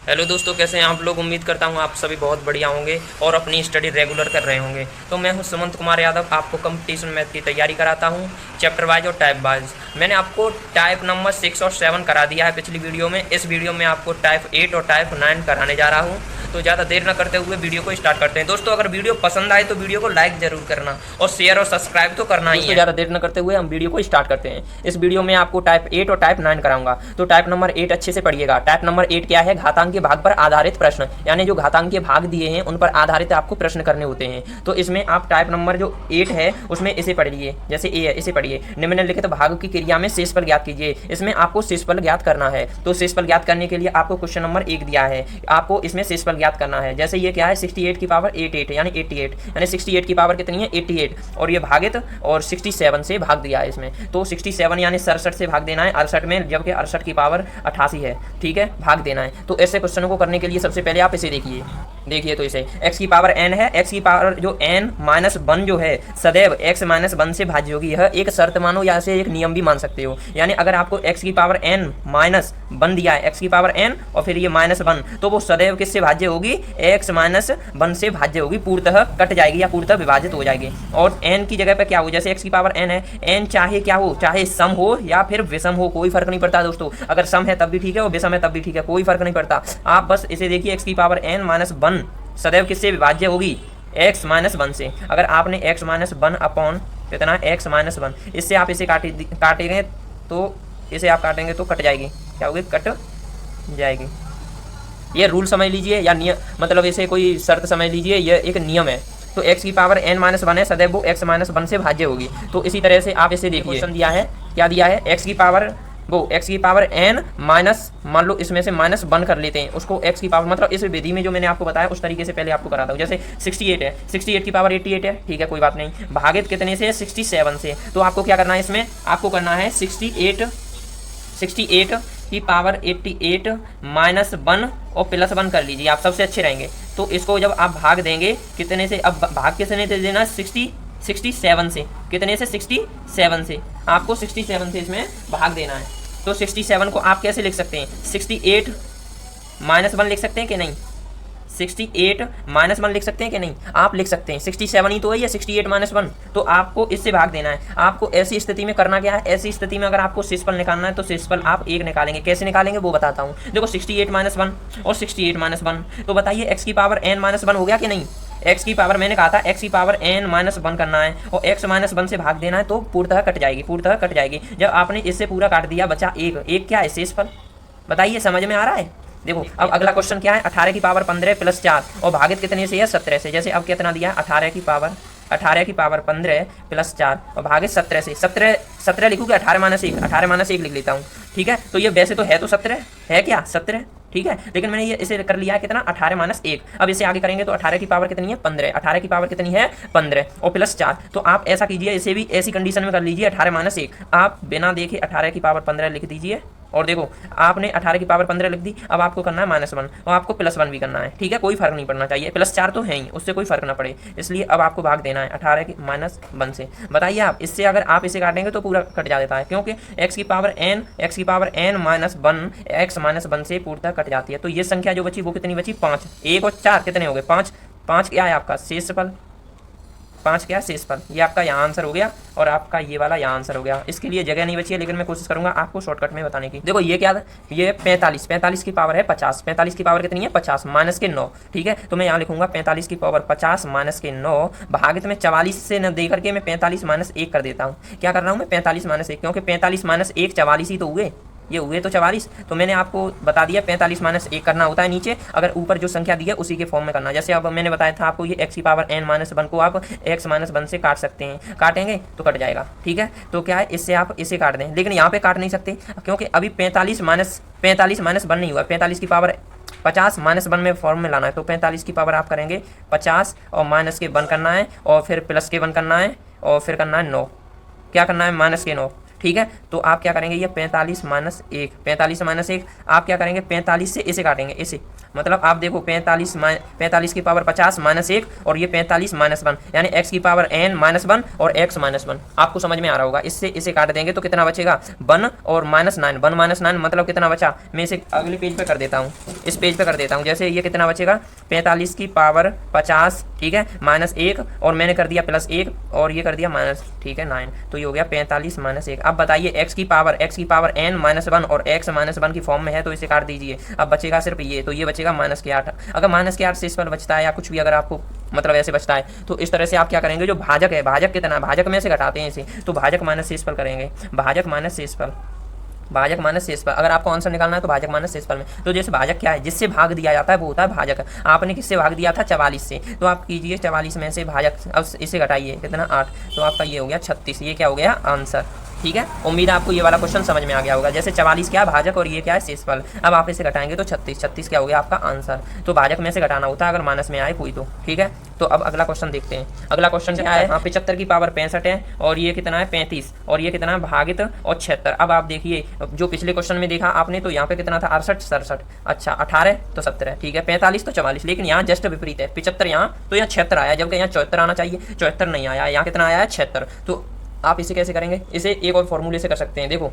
Hello दोस्तों, कैसे हैं आप लोग। उम्मीद करता हूं आप सभी बहुत बढ़िया होंगे और अपनी स्टडी रेगुलर कर रहे होंगे। तो मैं हूं सुमंत कुमार यादव, आपको कंपटीशन मैथ की तैयारी कराता हूं चैप्टर वाइज और टाइप वाइज। मैंने आपको टाइप नंबर 6 और 7 करा दिया है पिछली वीडियो में। इस वीडियो में आपको टाइप 8 और टाइप 9 कराने जा रहा हूँ। तो ज़्यादा देर न करते हुए वीडियो को स्टार्ट करते हैं। दोस्तों, अगर वीडियो पसंद आए तो वीडियो को लाइक जरूर करना और शेयर और सब्सक्राइब तो करना ही है। ज़्यादा देर न करते हुए हम वीडियो को स्टार्ट करते हैं। इस वीडियो में आपको टाइप 8 और टाइप 9 कराऊंगा। तो टाइप नंबर 8 अच्छे से पढ़िएगा। टाइप नंबर 8 क्या है? घातांक के भाग पर आधारित प्रश्न, यानी जो घातांक के भाग दिए हैं उन पर आधारित आपको प्रश्न करने होते हैं। तो इसमें आप टाइप नंबर जो 8 है उसमें इसे पढ़िए। जैसे ए है, इसे पढ़िए। निम्नलिखित भाग की क्रिया में शेषफल ज्ञात कीजिए। इसमें आपको शेषफल ज्ञात करना है। तो शेषफल ज्ञात करने के लिए आपको क्वेश्चन नंबर 1 दिया है, आपको इसमें शेषफल ज्ञात करना है। जैसे ये क्या है? 68 की पावर 88 यानी 88, यानी 68 की पावर कितनी है? 88, और ये भागित और 67 से भाग दिया है इसमें। तो 67 यानी 67 से भाग देना है 68 में, जबकि 68 की पावर 88 है। ठीक है, भाग देना है। तो ऐसे क्वेश्चनों को करने के लिए सबसे पहले आप इसे देखिए तो इसे x की पावर n है। x की पावर जो n माइनस 1 जो है सदैव x माइनस 1 से भाज्य होगी। यह एक शर्त मानो या इसे एक नियम भी मान सकते हो। यानी अगर आपको x की पावर n माइनस 1 दिया है, x की पावर n और फिर ये माइनस 1, तो वो सदैव किससे भाज्य होगी? x माइनस 1 से भाज्य होगी, पूर्णतः कट जाएगी या पूर्णतः विभाजित हो जाएगी। और n की जगह पर क्या हो? जैसे x की पावर n है, n चाहे क्या हो, चाहे सम हो या फिर विषम हो, कोई फर्क नहीं पड़ता दोस्तों। अगर सम है तब भी ठीक है और विषम है तब भी ठीक है, कोई फर्क नहीं पड़ता। आप बस इसे देखिए, x की पावर n माइनस 1 सदैव किससे विभाज्य होगी? x माइनस 1 से। अगर आपने x माइनस 1 अपॉन कितना x माइनस 1, इससे आप इसे काटेंगे तो इसे आप काटेंगे तो कट जाएगी। क्या होगी? कट जाएगी। ये रूल समझ लीजिए या नियम, मतलब इसे कोई शर्त समझ लीजिए, यह एक नियम है। तो x की पावर n माइनस 1 है, सदैव वो x माइनस 1 से भाज्य होगी। तो इसी तरह से आप इसे देखिए, क्वेश्चन दिया है, क्या दिया है? x की पावर n माइनस, मान लो इसमें से माइनस 1 कर लेते हैं उसको, x की पावर, मतलब इस विधि में जो मैंने आपको बताया उस तरीके से पहले आपको कराता हूँ। जैसे 68 है, 68 की पावर 88 है, ठीक है, कोई बात नहीं। भागित कितने से? 67 से। तो आपको क्या करना है इसमें? आपको करना है 68 की पावर 88 माइनस 1 और प्लस 1 कर लीजिए, आप सबसे अच्छे रहेंगे। तो इसको जब आप भाग देंगे कितने से? अब भाग कितने से देना? 67 से। कितने से? 67 से। आपको 67 से इसमें भाग देना है। तो 67 को आप कैसे लिख सकते हैं? 68 माइनस 1 लिख सकते हैं कि नहीं? 68 माइनस 1 लिख सकते हैं कि नहीं? आप लिख सकते हैं। 67 ही तो है, या 68 माइनस 1। तो आपको इससे भाग देना है। आपको ऐसी स्थिति में करना क्या है? ऐसी स्थिति में अगर आपको शेषफल निकालना है तो शेषफल आप 1 निकालेंगे। कैसे निकालेंगे वो बताता हूँ। देखो 68 माइनस 1 और 68 माइनस 1, तो बताइए x की पावर n माइनस 1 हो गया कि नहीं? x की पावर, मैंने कहा था x की पावर n माइनस 1 करना है और x माइनस 1 से भाग देना है, तो पूर्णतः कट जाएगी, पूर्णतः कट जाएगी। जब आपने इससे पूरा काट दिया, बचा 1 क्या है? शेषफल। बताइए, समझ में आ रहा है? देखो अब अगला क्वेश्चन क्या है? 18 की पावर 15 प्लस 4 और भागित कितने से है? 17 से। जैसे अब कितना दिया है? 18 की पावर 15 प्लस 4 और भागित 17 से। 17 लिखूंगा, 18 माइनस 1 लिख लेता हूँ। ठीक है, तो ये वैसे तो है, तो 17 है, क्या 17? ठीक है, लेकिन मैंने ये इसे कर लिया है कितना? 18 माइनस 1। अब इसे आगे करेंगे तो 18 की पावर कितनी है? 15। 18 की पावर कितनी है? 15 और प्लस 4। तो आप ऐसा कीजिए, इसे भी ऐसी कंडीशन में कर लीजिए, 18 माइनस 1। आप बिना देखे 18 की पावर 15 लिख दीजिए। और देखो आपने 18 की पावर 15 लिख दी। अब आपको करना है माइनस 1 और आपको प्लस 1 भी करना है। ठीक है, कोई फर्क नहीं पड़ना चाहिए, प्लस 4 तो है ही, उससे कोई फर्क ना पड़े। इसलिए अब आपको भाग देना है 18 की माइनस 1 से। बताइए आप, इससे अगर आप इसे काटेंगे तो पूरा कट जा देता है, क्योंकि x की power n minus 1 x minus 1 से पूर्णतः कट जाती है। तो ये संख्या जो बची वो कितनी बची? 5। 1 और 4 कितने हो गए? 5। 5 क्या है आपका? शेषफल। 5 क्या? शेषफल। ये आपका यहाँ आंसर हो गया और आपका ये वाला यहाँ आंसर हो गया। इसके लिए जगह नहीं बची है, लेकिन मैं कोशिश करूंगा आपको शॉर्टकट में बताने की। देखो ये क्या था? ये 45 की पावर है 50। 45 की पावर कितनी है? 50 माइनस के 9। ठीक है, तो मैं यहाँ लिखूंगा 45 की पावर 50 माइनस के 9 भागित में 44 से न दे करके मैं 45 माइनस 1 कर देता हूँ। क्या कर रहा हूँ मैं? 45 माइनस 1, क्योंकि 45 माइनस 1 44 ही तो हुए, ये हुए तो 44। तो मैंने आपको बता दिया 45 माइनस 1 करना होता है नीचे, अगर ऊपर जो संख्या दी है उसी के फॉर्म में करना। जैसे अब मैंने बताया था आपको, ये x की पावर n माइनस 1 को आप x माइनस 1 से काट सकते हैं। काटेंगे तो कट जाएगा। ठीक है, तो क्या है, इससे आप इसे काट दें, लेकिन यहाँ पे काट नहीं सकते क्योंकि अभी 45 माइनस 1 नहीं हुआ। 45 की पावर 50 माइनस 1 में फॉर्म में लाना है। तो 45 की पावर आप करेंगे 50 और माइनस के 1 करना है और फिर प्लस के 1 करना है और फिर करना है 9। क्या करना है? माइनस के 9। ठीक है। तो आप क्या करेंगे, ये 45 माइनस 1, 45 माइनस 1 आप क्या करेंगे 45 से इसे काटेंगे, इसे मतलब आप देखो 45 की पावर 50 माइनस 1 और ये 45 माइनस 1 यानी x की पावर n माइनस 1 और x माइनस 1। आपको समझ में आ रहा होगा। इससे इसे काट देंगे तो कितना बचेगा 1 और माइनस 9, 1 माइनस 9 मतलब कितना बचा। मैं इसे अगले पेज पे कर देता हूँ, इस पेज पे कर देता हूँ। जैसे ये कितना बचेगा 45 की पावर 50, ठीक है, माइनस 1 और मैंने कर दिया प्लस 1 और ये कर दिया माइनस, ठीक है 9, तो ये हो गया 45 माइनस 1। अब बताइए x की पावर n माइनस 1 और x माइनस 1 की फॉर्म में है तो इसे काट दीजिए। अब बचेगा सिर्फ ये, तो ये बचेगा माइनस के 8। अगर माइनस के 8 से इस पर बचता है या कुछ भी अगर आपको मतलब ऐसे बचता है तो इस तरह से आप क्या करेंगे, जो भाजक है, भाजक कितना, भाजक में से घटाते हैं इसे, तो भाजक माइनस शेषफल करेंगे, भाजक माइनस शेषफल, भाजक माइनस शेषफल। अगर आपको आंसर निकालना है तो भाजक माइनस शेषफल में, तो जैसे भाजक क्या है, जिससे भाग दिया जाता है वो होता है भाजक। आपने किससे भाग दिया था 44 से, तो आप कीजिए 44 में से भाजक, अब इसे घटाइए कितना 8, तो आपका ये हो गया 36। ये क्या हो गया आंसर, ठीक है। उम्मीद है आपको ये वाला क्वेश्चन समझ में आ गया होगा। जैसे 44 क्या है भाजक और ये क्या है शेषफल। अब आप इसे घटाएंगे तो 36 क्या हो गया आपका आंसर। तो भाजक में से घटाना होता है अगर माइनस में आए कोई तो, ठीक है। तो अब अगला क्वेश्चन देखते हैं। अगला क्वेश्चन क्या है, 75 की पावर 65 है और ये कितना है 35 और ये कितना है भागित और 76। अब आप देखिए जो पिछले क्वेश्चन में देखा आपने तो यहाँ पे कितना था 68 67, अच्छा 18 तो 17, ठीक है, 45 तो 44, लेकिन यहाँ जस्ट विपरीत है, 75 यहाँ तो यहाँ 76 आया, जबकि यहाँ 74 आना चाहिए, 74 नहीं आया, यहाँ कितना आया है 76। तो आप इसे कैसे करेंगे, इसे एक और फॉर्मूले से कर सकते हैं। देखो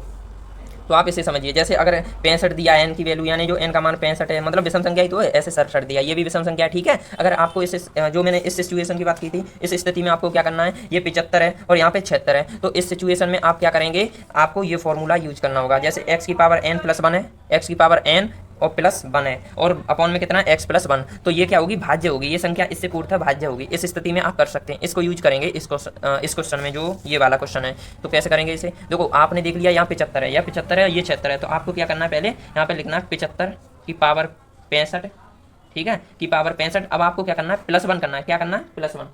तो आप इसे समझिए, जैसे अगर 65 दिया है n की वैल्यू, यानी जो n का मान 65 है मतलब विषम संख्या ही तो है, ऐसे 67 दिया, ये भी विषम संख्या है, ठीक है। अगर आपको इस जो मैंने इस सिचुएशन की बात की थी, इस स्थिति में आपको क्या करना है, ये 75 है और यहाँ पे 76 है, तो इस सिचुएशन में आप क्या करेंगे, आपको ये फॉर्मूला यूज करना होगा। जैसे x की पावर n प्लस 1 है, x की पावर n और प्लस 1 है और अपॉन में कितना x प्लस 1, तो ये क्या होगी भाज्य होगी, ये संख्या इससे पूर्णतः भाज्य होगी। इस स्थिति में आप कर सकते हैं, इसको यूज करेंगे इस क्वेश्चन में, जो ये वाला क्वेश्चन है। तो कैसे करेंगे इसे, देखो आपने देख लिया यहाँ 75 है, यह 75 है, ये 76 है, तो आपको क्या करना है, पहले यहाँ पे लिखना है 75 की पावर 65, ठीक है, की पावर 65। अब आपको क्या करना है प्लस 1 करना है, क्या करना है प्लस 1।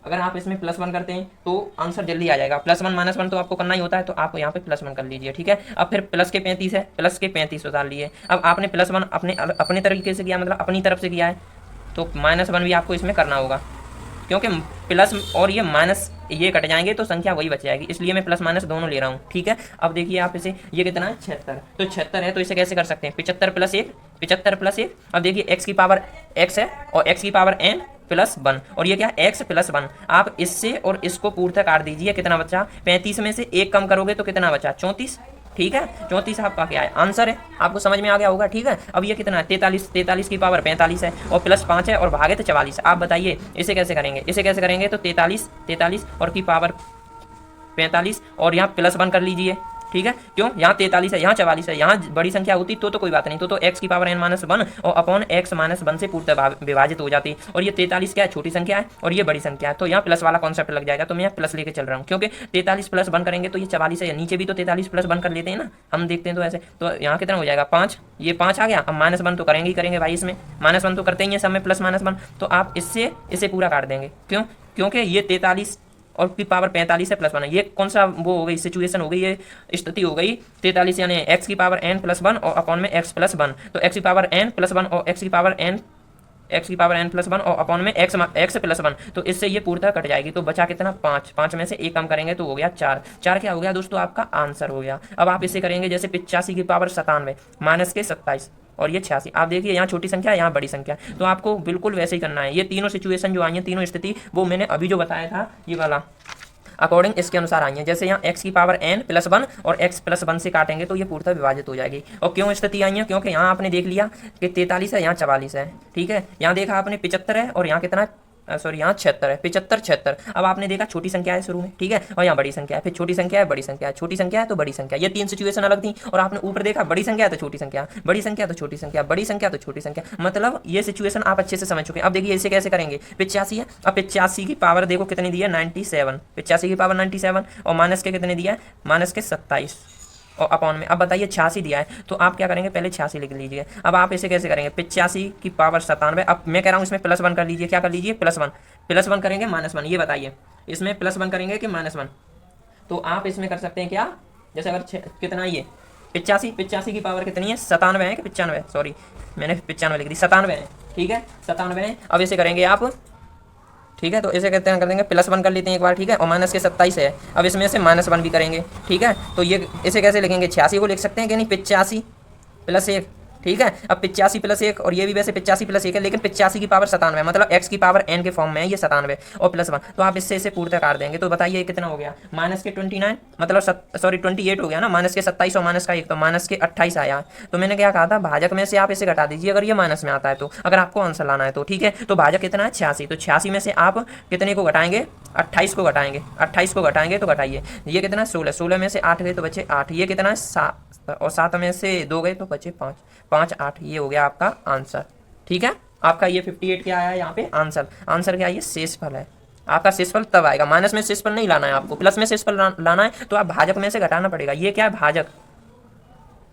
अगर आप इसमें प्लस 1 करते हैं तो आंसर जल्दी आ जाएगा। प्लस 1 माइनस 1 तो आपको करना ही होता है, तो आप यहाँ पे प्लस 1 कर लीजिए, ठीक है। अब फिर प्लस के 35 है, प्लस के 35 उतार लिए। अब आपने प्लस 1 अपने तरीके से किया, मतलब अपनी तरफ से किया है, तो माइनस 1 भी आपको इसमें करना होगा, क्योंकि प्लस और ये माइनस ये कट जाएंगे तो संख्या वही बच जाएगी, इसलिए मैं प्लस माइनस दोनों ले रहा हूँ, ठीक है। अब देखिए आप इसे, ये कितना है 76, तो 76 है तो इसे कैसे कर सकते हैं 75 प्लस 1, 75 प्लस 1। अब देखिए x की पावर x है और x की पावर n प्लस 1 और ये क्या x प्लस 1। आप इससे और इसको पूर्णतः काट दीजिए, कितना बचा 35 में से 1 कम करोगे तो कितना बचा 34, ठीक है। 34 आपका क्या है आंसर है, आपको समझ में आ गया होगा, ठीक है। अब ये कितना है 43 की पावर 45 है और प्लस 5 है और भागित 44। आप बताइए इसे कैसे करेंगे, इसे कैसे करेंगे, तो 43 और की पावर 45 और यहाँ प्लस 1 कर लीजिए, ठीक है। क्यों, यहाँ 43 है, यहाँ 44 है, यहाँ बड़ी संख्या होती तो कोई बात नहीं, तो x की पावर n माइनस 1 और अपॉन x माइनस 1 से पूर्णतः विभाजित हो जाती। और ये 43 क्या है छोटी संख्या है और ये बड़ी संख्या है, तो यहाँ प्लस वाला कॉन्सेप्ट लग जाएगा, तो मैं यहाँ प्लस लेके चल रहा हूँ, क्योंकि 43 प्लस 1 करेंगे तो ये 44 है, नीचे भी तो 43 प्लस 1 कर लेते हैं ना, हम देखते हैं तो ऐसे। तो यहाँ कितना हो जाएगा 5, ये 5 आ गया। अब माइनस 1 तो करेंगे ही करेंगे भाई, इसमें माइनस 1 तो करते ही हैं सब में, प्लस माइनस 1, तो आप इसे पूरा काट देंगे। क्यों, क्योंकि ये 43 और की पावर 45 है प्लस 1 है, ये कौन सा वो हो गई सिचुएशन हो गई, ये स्थिति हो गई 43 यानी x की पावर n प्लस 1 और अपॉन में x प्लस 1, तो x की पावर n प्लस 1 और x की पावर n प्लस 1 और अपॉन में x प्लस 1, तो इससे ये पूर्णतः कट जाएगी। तो बचा कितना 5 में से 1 कम करेंगे तो हो गया 4 क्या हो गया दोस्तों आपका आंसर हो गया। अब आप इसे करेंगे जैसे 85 की पावर 97 माइनस के 27 और ये 86। आप देखिए यहाँ छोटी संख्या है, यहाँ बड़ी संख्या, तो आपको बिल्कुल वैसे ही करना है। ये तीनों सिचुएशन जो आई हैं, तीनों स्थिति वो मैंने अभी जो बताया था ये वाला अकॉर्डिंग इसके अनुसार आई है। जैसे यहाँ x की पावर n प्लस 1 और x प्लस 1 से काटेंगे तो ये पूर्णतः विभाजित हो जाएगी। और क्यों स्थिति आई है, क्योंकि यहाँ आपने देख लिया कि 43 है, यहाँ 44 है, ठीक है। यहाँ देखा आपने 75 है और यहाँ कितना है, सॉरी यहाँ 76 है, 75 76। अब आपने देखा छोटी संख्या है शुरू में, ठीक है, और यहाँ बड़ी संख्या है, फिर छोटी संख्या है बड़ी संख्या है, छोटी संख्या है तो बड़ी संख्या, ये 3 सिचुएशन अलग थी। और आपने ऊपर देखा बड़ी संख्या है तो छोटी संख्या, बड़ी संख्या तो छोटी संख्या, बड़ी संख्या तो छोटी संख्या, मतलब ये सिचुएशन आप अच्छे से समझ चुके हैं। अब देखिए इसे कैसे करेंगे, 85 है, अब 85 की पावर देखो कितनी दी है 97, 85 की पावर 97 और माइनस के कितने दिया है, माइनस के 27 और अपॉन में। अब बताइए 86 दिया है, तो आप क्या करेंगे पहले 86 लिख लीजिए। अब आप इसे कैसे करेंगे 85 की पावर 97, अब मैं कह रहा हूँ इसमें प्लस 1 कर लीजिए, क्या कर लीजिए प्लस 1 करेंगे माइनस 1, ये बताइए इसमें प्लस 1 करेंगे कि माइनस 1। तो आप इसमें कर सकते हैं क्या, जैसे अगर कितना ये 85 की पावर कितनी है 97 है कि 95, सॉरी मैंने 95 लिख दी, 97 है, ठीक है 97 है। अब इसे करेंगे आप ठीक है। तो इसे कहते हैं कर देंगे +1 कर लेते हैं एक बार, ठीक है। और माइनस के 27 है, अब इसमें से -1 भी करेंगे, ठीक है। तो ये इसे कैसे लिखेंगे, 86 को लिख सकते हैं कि नहीं, 85 + 1, ठीक है। अब 85 + 1 और ये भी वैसे 85 + 1 है, लेकिन 85 की पावर 97 मतलब x की पावर n के फॉर्म में है ये 97 और +1, तो आप इससे इसे पूर्णतः काट देंगे। तो बताइए कितना हो गया, माइनस के 29 मतलब 28 हो गया ना, माइनस के 27 और माइनस का 1 तो माइनस के 28 आया। तो मैंने क्या कहा था, भाजक में से आप इसे घटा दीजिए अगर ये माइनस में आता है तो, अगर आपको आंसर लाना है तो, ठीक है। तो भाजक कितना है 86, तो 86 में से आप कितने को घटाएंगे, 28 को घटाएंगे, 28 को घटाएंगे तो घटाइए, ये कितना 16, 16 में से 8 गए तो बचे 8, ये कितना है 7 और 7 में से 2 गए तो बचे 5, 5 8, ये हो गया आपका आंसर, ठीक है। आपका ये 58 क्या आया यहाँ पे आंसर, आंसर क्या है, ये शेषफल है। आपका शेषफल तब आएगा, माइनस में शेषफल नहीं लाना है आपको, प्लस में शेषफल लाना है, तो आप भाजक में से घटाना पड़ेगा। ये क्या है, भाजक,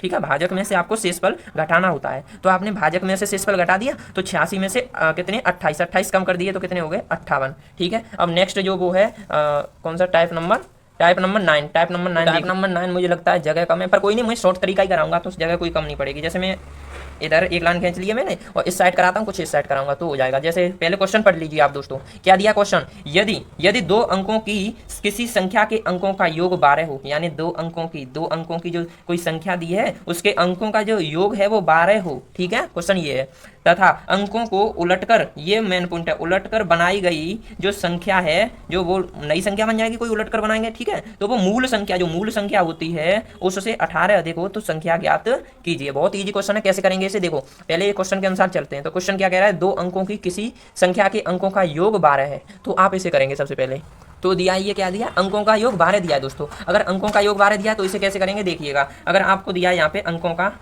ठीक है। भाजक में से आपको शेषफल घटाना होता है, तो आपने भाजक में से शेषफल घटा दिया, तो 86 में से कितने 28, 28 कम कर दिए तो कितने हो गए 58, ठीक है। अब नेक्स्ट जो वो है कौन सा टाइप नंबर 9, टाइप नंबर 9 मुझे लगता है जगह कम है, पर कोई नहीं, मैं शॉर्ट तरीका ही कराऊंगा तो उस जगह कोई कम नहीं पड़ेगी। जैसे मैं इधर एक लाइन खींच लिया मैंने और इस साइड कराता हूँ, कुछ इस साइड कराऊंगा तो हो जाएगा। जैसे पहले क्वेश्चन पढ़ लीजिए आप दोस्तों, क्या दिया क्वेश्चन, यदि 2 अंकों की किसी संख्या के अंकों का योग 12 हो, यानी 2 अंकों की जो कोई संख्या दी है उसके अंकों का जो योग है वो 12 हो, ठीक है। क्वेश्चन ये है, तथा अंकों को उलटकर, ये मेन पॉइंट है, उलटकर बनाई गई जो संख्या है, जो वो नई संख्या बन जाएगी कोई उलटकर बनाएंगे, ठीक है। तो वो मूल संख्या, जो मूल संख्या होती है उससे 18 अधिक हो तो संख्या ज्ञात कीजिए। बहुत इजी क्वेश्चन है, कैसे करेंगे इसे देखो, पहले क्वेश्चन के अनुसार चलते हैं। तो क्वेश्चन क्या कह रहा है, 2 अंकों की किसी संख्या के अंकों का योग 12 है, तो आप इसे करेंगे सबसे पहले। तो दिया ये क्या दिया, अंकों का योग 12 दिया है दोस्तों। अगर अंकों का योग 12 दिया तो इसे कैसे करेंगे देखिएगा, अगर आपको दिया है यहाँ पे अंकों का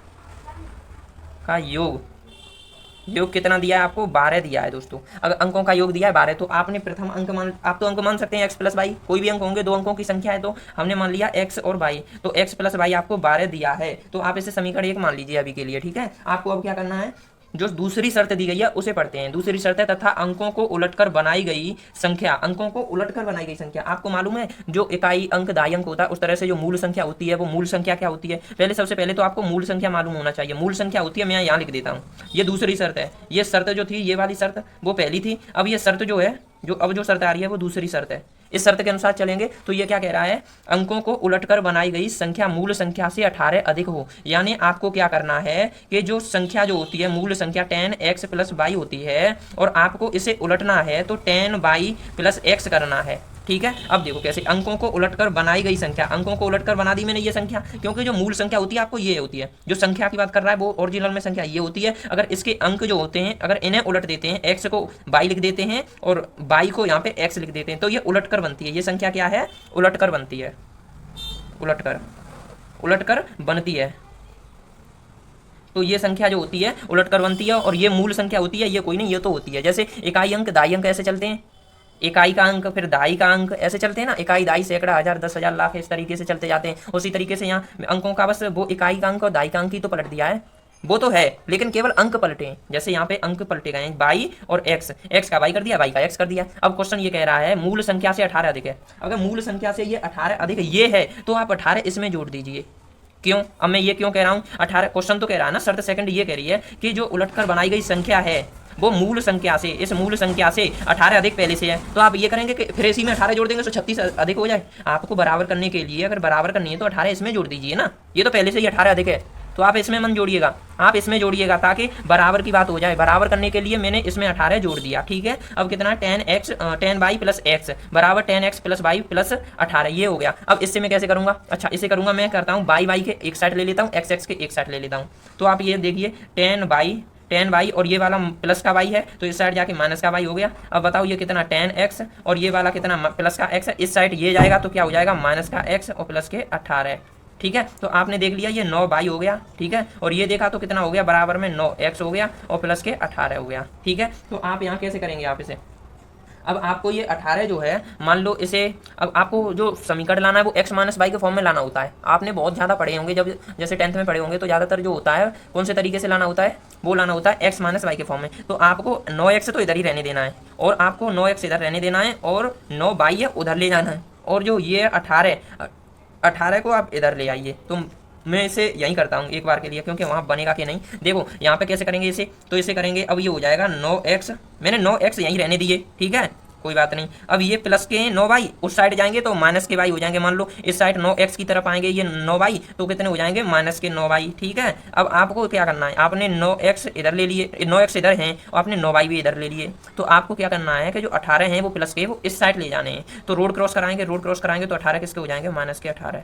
योग कितना दिया है आपको, 12 दिया है दोस्तों। अगर अंकों का योग दिया है 12 तो आपने प्रथम अंक आप तो अंक मान सकते हैं x + y, कोई भी अंक होंगे, 2 अंकों की संख्या है तो हमने मान लिया x और y, तो x + y आपको 12 दिया है, तो आप इसे समीकरण 1 मान लीजिए अभी के लिए, ठीक है। आपको अब क्या करना है, जो दूसरी शर्त दी गई है उसे पढ़ते हैं। दूसरी शर्त है, तथा अंकों को उलटकर बनाई गई संख्या, अंकों को उलटकर बनाई गई संख्या, आपको मालूम है जो इकाई अंक दाई अंक होता है उस तरह से जो मूल संख्या होती है वो मूल संख्या क्या होती है, सबसे पहले तो आपको मूल संख्या मालूम होना चाहिए। मूल संख्या होती है, मैं यहाँ लिख देता हूँ, ये दूसरी शर्त है। ये शर्त जो थी, ये वाली शर्त वो पहली थी, अब ये शर्त जो है, जो शर्त आ रही है वो दूसरी शर्त है। इस शर्त के अनुसार चलेंगे तो ये क्या कह रहा है, अंकों को उलटकर बनाई गई संख्या मूल संख्या से 18 अधिक हो। यानी आपको क्या करना है कि जो संख्या जो होती है मूल संख्या 10x + y होती है और आपको इसे उलटना है तो 10y + x करना है, ठीक है। अब देखो कैसे, अंकों को उलटकर बनाई गई संख्या, अंकों को उलटकर बना दी मैंने ये संख्या, क्योंकि जो मूल संख्या होती है आपको ये होती है, जो संख्या की बात कर रहा है वो ओरिजिनल में संख्या ये होती है। अगर इसके अंक जो होते हैं, अगर इन्हें उलट देते हैं, x को y लिख देते हैं और y को यहाँ पे x लिख देते हैं, तो ये उलटकर बनती है। ये संख्या क्या है, उलटकर बनती है, उलटकर बनती है। तो ये संख्या जो होती है उलटकर बनती है और ये मूल संख्या होती है, ये कोई नहीं, ये तो होती है। जैसे इकाई अंक दाई अंक ऐसे चलते हैं, इकाई का अंक फिर दाई का अंक ऐसे चलते हैं ना, इकाई दाई सैकड़ा हजार 10,000 लाख इस तरीके से चलते जाते हैं। उसी तरीके से यहाँ अंकों का बस वो इकाई का अंक और दाई का अंक ही तो पलट दिया है, वो तो है, लेकिन केवल अंक पलटे हैं। जैसे यहाँ पे अंक पलटे गए हैं, y और x का y कर दिया, y का x कर दिया। अब क्वेश्चन ये कह रहा है मूल संख्या से 18 अधिक है। अगर मूल संख्या से ये 18 अधिक ये है तो आप 18 इसमें जोड़ दीजिए। क्यों, अब मैं ये क्यों कह रहा हूँ, 18 क्वेश्चन तो कह रहा है ना, शर्त सेकंड ये कह रही है कि जो उलटकर बनाई गई संख्या है वो मूल संख्या से, इस मूल संख्या से 18 अधिक पहले से है। तो आप ये करेंगे कि फिर इसी में 18 जोड़ देंगे तो 36 अधिक हो जाए। आपको बराबर करने के लिए, अगर बराबर करनी है तो 18 इसमें जोड़ दीजिए ना, ये तो पहले से ही 18 अधिक है, तो आप इसमें मन जोड़िएगा, आप इसमें जोड़िएगा ताकि बराबर की बात हो जाए। बराबर करने के लिए मैंने इसमें 18 जोड़ दिया, ठीक है। अब कितना 10y + x बराबर 10x + y + 18, ये हो गया। अब इससे मैं कैसे करूंगा, अच्छा इसे करूंगा, मैं करता हूँ y के एक साइड ले लेता हूँ, x के एक साइड ले लेता हूँ। तो आप ये देखिए 10y और ये वाला प्लस का y है तो इस साइड जाके माइनस का y हो गया। अब बताओ ये कितना 10x और ये वाला कितना प्लस का x है, इस साइड ये जाएगा तो क्या हो जाएगा माइनस का x और प्लस के 18, ठीक है। तो आपने देख लिया ये 9y हो गया, ठीक है। और ये देखा तो कितना हो गया, बराबर में 9x हो गया और प्लस के 18 हो गया, ठीक है। तो आप यहाँ कैसे करेंगे, आप इसे, अब आपको ये 18 जो है, मान लो इसे, अब आपको जो समीकरण लाना है वो x - y के फॉर्म में लाना होता है। आपने बहुत ज़्यादा पढ़े होंगे, जब जैसे 10th में पढ़े होंगे तो ज़्यादातर जो होता है कौन से तरीके से लाना होता है, वो लाना होता है x - y के फॉर्म में। तो आपको 9x तो इधर ही रहने देना है और आपको 9x इधर रहने देना है और 9y है उधर ले जाना है, और जो ये 18 को आप इधर ले आइए। तो मैं इसे यहीं करता हूँ एक बार के लिए, क्योंकि वहाँ बनेगा कि नहीं। देखो यहाँ पे कैसे करेंगे इसे, तो इसे करेंगे, अब ये हो जाएगा 9x, मैंने 9x यहीं रहने दिए, ठीक है। कोई बात नहीं। अब ये प्लस के 9y उस साइड जाएंगे तो माइनस के y हो जाएंगे। मान लो इस साइड 9x की तरफ आएंगे ये 9y, तो कितने हो जाएंगे माइनस के 9y। ठीक है, अब आपको क्या करना है, आपने 9x इधर ले लिए, 9x इधर हैं और आपने 9y भी इधर ले लिए, तो आपको क्या करना है कि जो 18 हैं वो प्लस के वो इस साइड ले जाने हैं। तो रोड क्रॉस कराएंगे, रोड क्रॉस कराएंगे तो 18 किसके हो जाएंगे माइनस के 18।